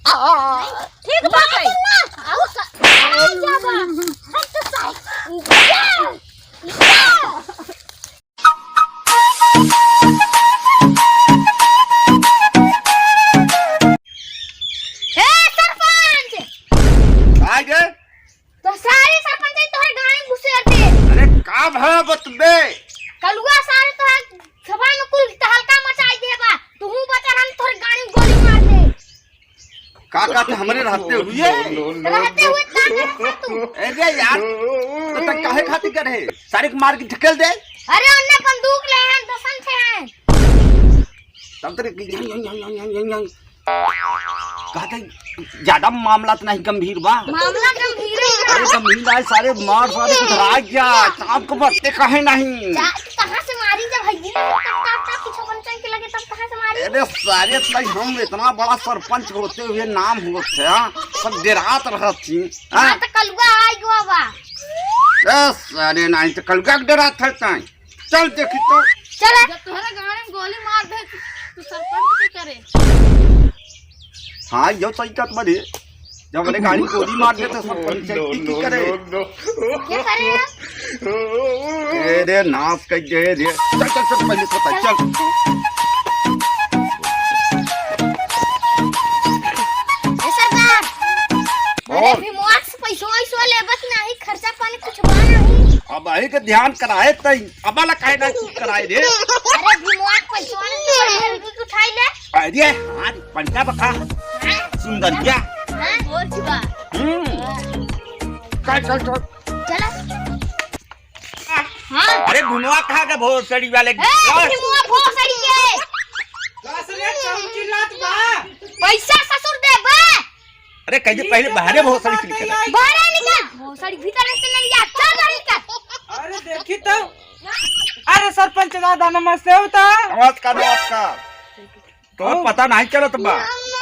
ठीक बात है आओ जाबा हम तो तो सारे सरपंच तोहर गाड़ी घुसे आते। अरे का भा बतबे कलुआ सारे तो सभा में कुल तहलका मचाई देबा तू बता हम तोहर गाड़ी में गोली मार दे। का हमरे रहते हुए रहते हुए का कर तू? अरे यार तो तक काहे खातिर करे सारे को मार के ढकेल दे। अरे उन्ने बंदूक ले हैं दसन थे हैं तब तक कहते ज्यादा मामला तो नहीं गंभीर बा। मामला गंभीर है। अरे गंभीर है सारे मार सारे कुधरा गया सांप को बरते कहे नहीं। कहां से मारी जब भैया काटा पीछे पंचायत के लगे तब कहां से मारी? अरे सारे हम इतना बड़ा सरपंच होते हुए नाम होते सब डेरात रहती। हां तो कलुआ आई गवा बा। सारे नहीं तो कलुआ के डेरात है चल देखी तो चल जब तोहरा गाड़ी में गोली मार दे तो सरपंच क्या करे? हाँ यो सही बात बड़ी जब मैंने गाड़ी गोली मार दे तो सरपंच की करे क्या करे? अरे नाफ कर दे रे चल चल चल पहले तो चल ए सरदार अरे भी मुआक्स पैसा लेबत नहीं खर्चा पानी कुछ बा नहीं। अब आई के ध्यान कराए तई अबला काहे ना कराए रे। अरे भी मुआक्स पैसा नहीं उठाई ले। अरे हां पंचा बका सुंदर क्या और की बा चल चल चल चल। हां अरे गुनवा कहा के भोसड़ी वाले ए मुआ भोसड़ी के कसरे चौकी लात बा पैसा ससुर दे बा। अरे कहिए पहले बाहरे भोसड़ी के लिए बाहर निकल भोसड़ी भीतर से नहीं आ चल बाहर निकल। अरे देखी तो अरे सरपंच दादा नमस्ते होता नमस्कार तो पता नहीं चलत बा।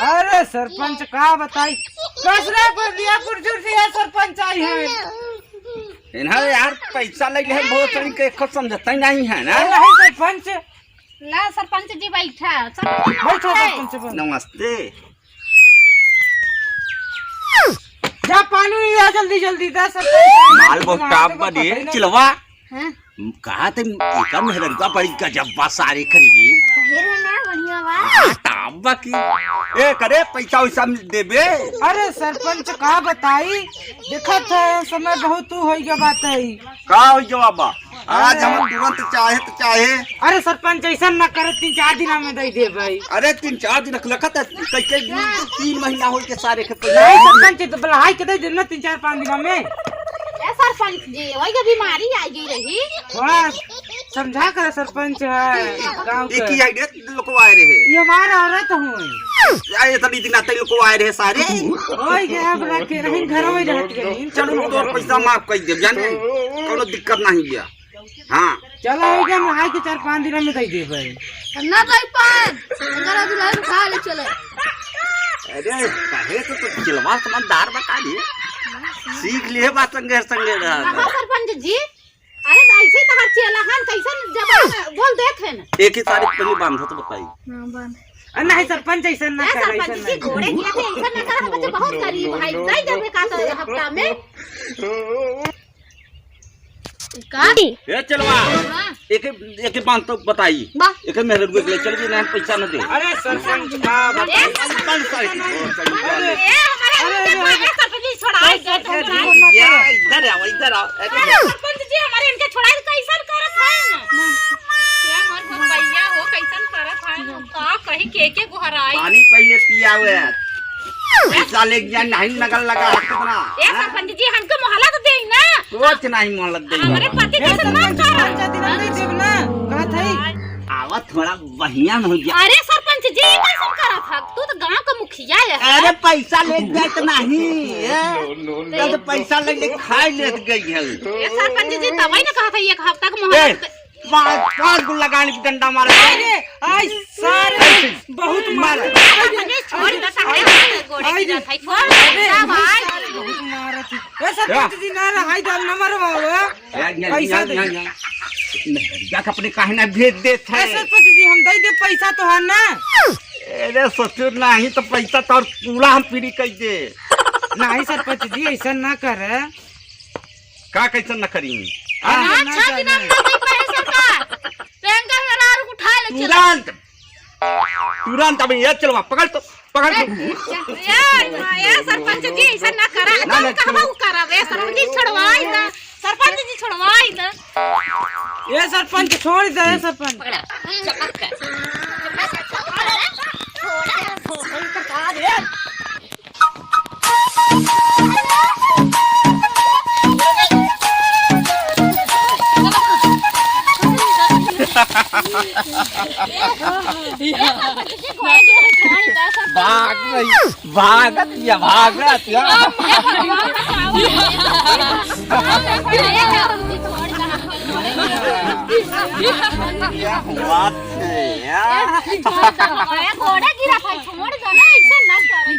अरे सरपंच का बताई कसरे पर दिया कुर्सी से सरपंच आई है। इन्हां यार पैसा लगे है भोसड़ी के खुद समझता ही नहीं है ना। नहीं सरपंच ला सरपंच जी बैठा बैठो सरपंच नमस्ते जा पानी लिया जल्दी जल्दी दे सरपंच माल बोटाप बदे चिलवा हां कहा थे एकर मेहरगुआ बड़ी गजब बा सारे करिए कहे रे ना बढ़िया बा ताबा की ए करे पैसा वैसा देबे। अरे सरपंच का बताई देखत है समय बहुत तू हो गया बात है का हो जवाब आज हम तुरंत चाहे तो चाहे। अरे सरपंच ऐसा न करे 3-4 दिन में दे दे भाई। अरे 3-4 दिन रखलखत कैसे 3 महीना हो के सारे के नहीं पैसा सरपंच तो बलहाई के दे देना 3-4-5 दिन में। ए सरपंच जी वही के बीमारी आ गई रही थोड़ा समझा कर सरपंच है गांव एक के ही आइडिया लोग आए रहे ये हमारा औरत हूँ यार ये तड़ी दिन आते लोग आए रहे सारे ओए गया बड़ा के नहीं घर में रहत गई चलो तो पैसा माफ कर दे जाने कोनो दिक्कत नहीं गया। हाँ चलो हो गया नहाई के 4-5 दिन में दे दे भाई ना भाई पान अंदर दुल्हा खा ले चले। अरे कहे तो चिलवा समझदार बता दिए सीख लिए बात संगे संगे हाँ सरपंच जी अरे ऐसे तो हर चेला हन कैसन जवाब बोल देत है ना एक ही तारीख पहले बांध तो बताई। हां बन नहीं सरपंच ऐसा ना कर सरपंच ऐसा जी नहीं घोड़े किया थे ऐसा ना कर बच्चे बहुत गरीब भाई नहीं देबे का तो हफ्ता में का ए चलवा एक बांध तो बताई बा एक मेरे को ले चल के ना पैसा न दे। अरे सरपंच का ए हमारे सरपंच जी छोड़ाई गए इधर आओ सरपंच जी हमारे इनके छोड़ाई कैसन करत है ना क्या मर भैया हो कैसन करत है का कहीं के गुहराई पानी पहले पिया हुआ है पैसा ले जा नहीं लगल लगा कितना ए सरपंच जी हमको मोहल्ला तो दे ना कुछ नहीं मोहलत दे हमारे पति कैसे मत कर 5 दिन में देब ना कहत है आवत थोड़ा बढ़िया हो गया। अरे सरपंच जी ये कैसे करत है तू तो गांव का मुखिया है अरे पैसा ले जाए तो नहीं तो पैसा ले खाई ले गई है। ए सरपंच जी तभी ना कहा था एक हफ्ता का मोहल्ला 5 गुण लगाने की डंडा मारा अरे आई सारे बहुत मार छोड़ देता है गोड़े की जात है छोड़ जा भाई बहुत मारत है ए सरपंच जी ना हाय दाल न मरवाओ पैसा दे जा अपने काहे ना भेज देत है। ए सरपंच जी हम दे दे पैसा तो है ना अरे ससुर नहीं तो पैसा तो पूरा हम फ्री कर दे। नहीं सरपंच जी ऐसा ना कर। का कैसे न करी अच्छा दिन हम नहीं पाए सरकार पेंगा मेरा उठा ले चल तुरंत तुरंत अभी ये चलवा पकड़ तो ये सरपंच जी ऐसा ना करा ना, तुम कहबो करावे सरपंच जी छोड़वाई ना सरपंच जी छोड़वाई ना ये सरपंच छोड़ दे सरपंच। भाग रही भागत या भागत या बात है यार घोड़ा गिरा था छोड़ दो ना ऐसा ना करे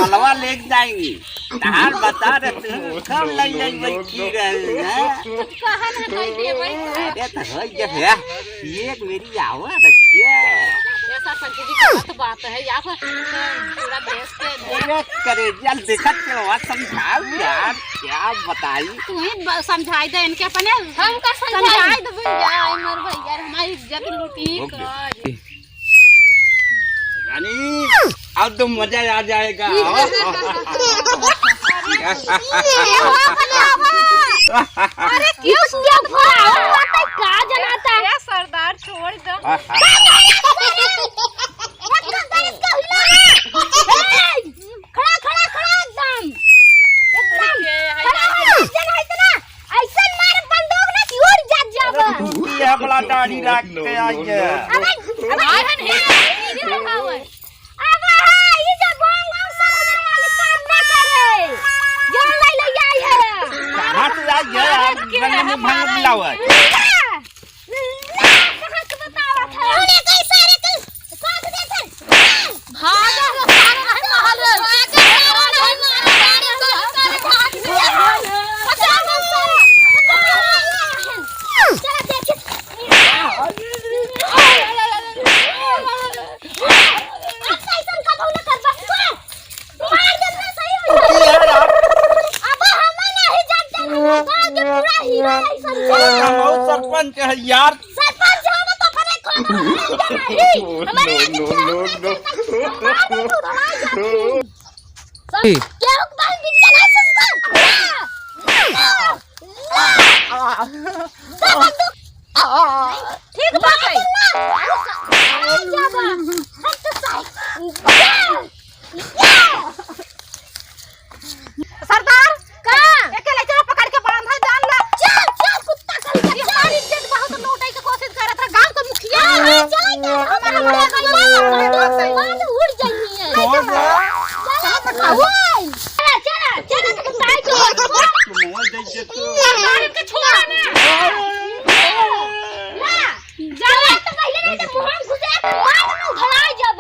मलवा लेके जाएंगी तार बता रहे तू कब ले जाएंगे की रहे हैं कहां ना कह दे भाई अरे तो हो गया है एक मेरी आवाज है ये सरपंच जी की बात है या पूरा देश के अरे करे जल देखत के बात समझाओ यार क्या बताई तू ही समझाई दे इनके अपने हम का समझाई दे भैया मर भैया हमारी इज्जत लूटी कर रानी अब तो मजा आ जाएगा अरे क्यों क्या भरा पता का जनाता है सरदार छोड़ दो खड़ा खड़ा खड़ा एकदम ऐसा मारे बंदूक ना उड़ जाब ये बड़ा दाढ़ी रख के आई है कहाँ से आई है रंग में भांग मिलावा सरपंच है यार ठीक बात है सरदार का अकेले चलो पकड़ के बांधा जान ला चल चल कुत्ता कर ये हमारी इज्जत बहुत लूटने की कोशिश कर रहा था गांव का मुखिया हमारा बड़ा बांध उड़ जानी है चला चला तो ताई को सरदार के छोड़ा ना जाला तो पहले नहीं तो मुंह घुसे बाद में उधड़ाई जब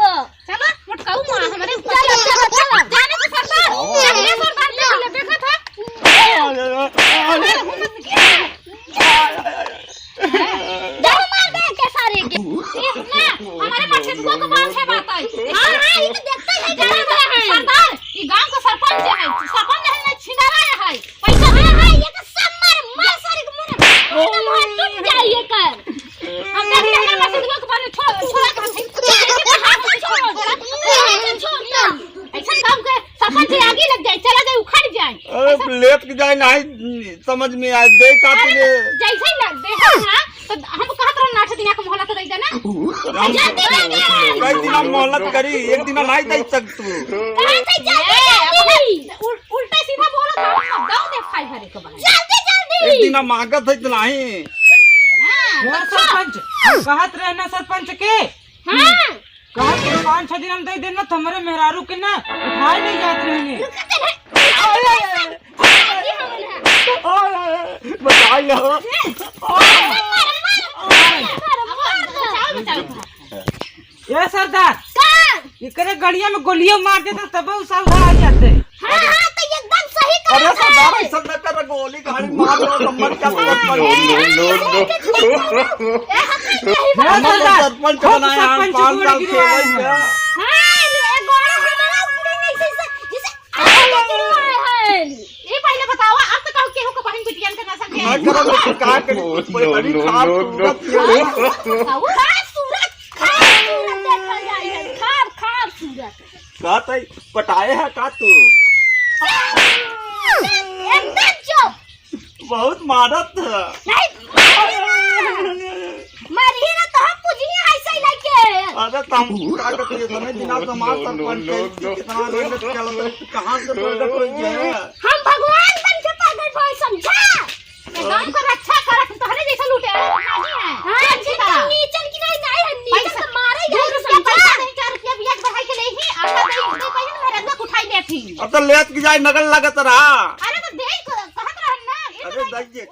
चलो मटकाऊ मां हमारे चल चल जाने को सरदार चलिए सरदार ले देखा था जाओ मार दे के सारे के ना हमारे पास को बात है बात है हां हां ये तो देखते ही जाने वाला है सरदार ये गांव का सरपंच है सरपंच है ना छिंदारा है पैसा है ये तो सब मार सारे के मुंह में टूट जाइए कर हम देख रहे हैं मस्जिद को पानी छोड़ ऐसा काम के सरपंच आगे लग जाए चला जाए उखड़ जाए अरे लेट के जाए नहीं समझ में आए दे काटी ने जैसे ही लग दे हां तो हम कहत रह नाठ दिना के मोहलत दे देना कई दिन मोहलत करी एक दिन नहीं दे तक तू उल्टा सीधा बोला दाव दे खाई भरे के बाद जल्दी जल्दी एक दिन मांगत है तो नहीं वो सरपंच हम कहत रहना सरपंच के हां कहत के 5-6 दिन हम दे देना तुम्हारे मेहरारू के ना उठाए नहीं जात रहेंगे बताई लो ये सरदार ये करे गड़िया में गोलियां मार देता तब सब उड़ा जाते हां तो एकदम सही यही अरे करत सरदार है। ऐसा न कर गोली गाड़ी मार दो नंबर क्या सरपंच बनाया हम 5 साल खेले क्या ये पहले बताओ अब तो कहू केहू को बहन बिटिया के ना सके मैं करो लेकिन का करी कोई बड़ी खास सूरत का तई पटाए है का तू बहुत मारत है अरे तुम का करते हो समय दिन आप समाज सरपंच कितना मेहनत चल कहां से प्रकट हो गया हम भगवान बन के पागल भाई समझा गांव का रक्षा करत तोहरे जैसा लूटे नहीं है हां जी नीचल की नहीं जाए हम नीचल तो मारे जाए पैसा नहीं 4 रुपया ब्याज बढ़ाई के ले ही आटा दे कहीं ना मेरे रंग उठाई दे थी अब तो लेत की जाए नगल लगत रहा अरे तो देख कहत रहन ना अरे दइए